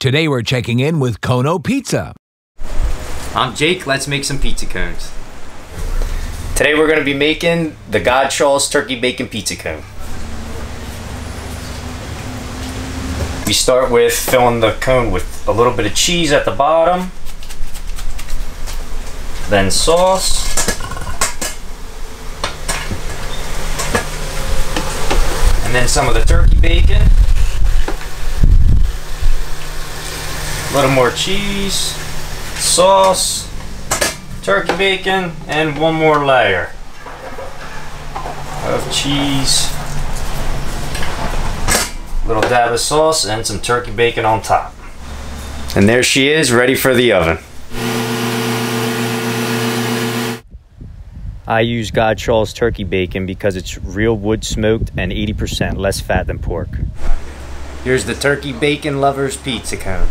Today we're checking in with Kono Pizza. I'm Jake, let's make some pizza cones. Today we're going to be making the Godshall's Turkey Bacon Pizza Cone. We start with filling the cone with a little bit of cheese at the bottom, then sauce, and then some of the turkey bacon, a little more cheese, sauce, turkey bacon, and one more layer of cheese, a little dab of sauce, and some turkey bacon on top. And there she is, ready for the oven. I use Godshall's turkey bacon because it's real wood smoked and 80% less fat than pork. Here's the turkey bacon lover's pizza cone.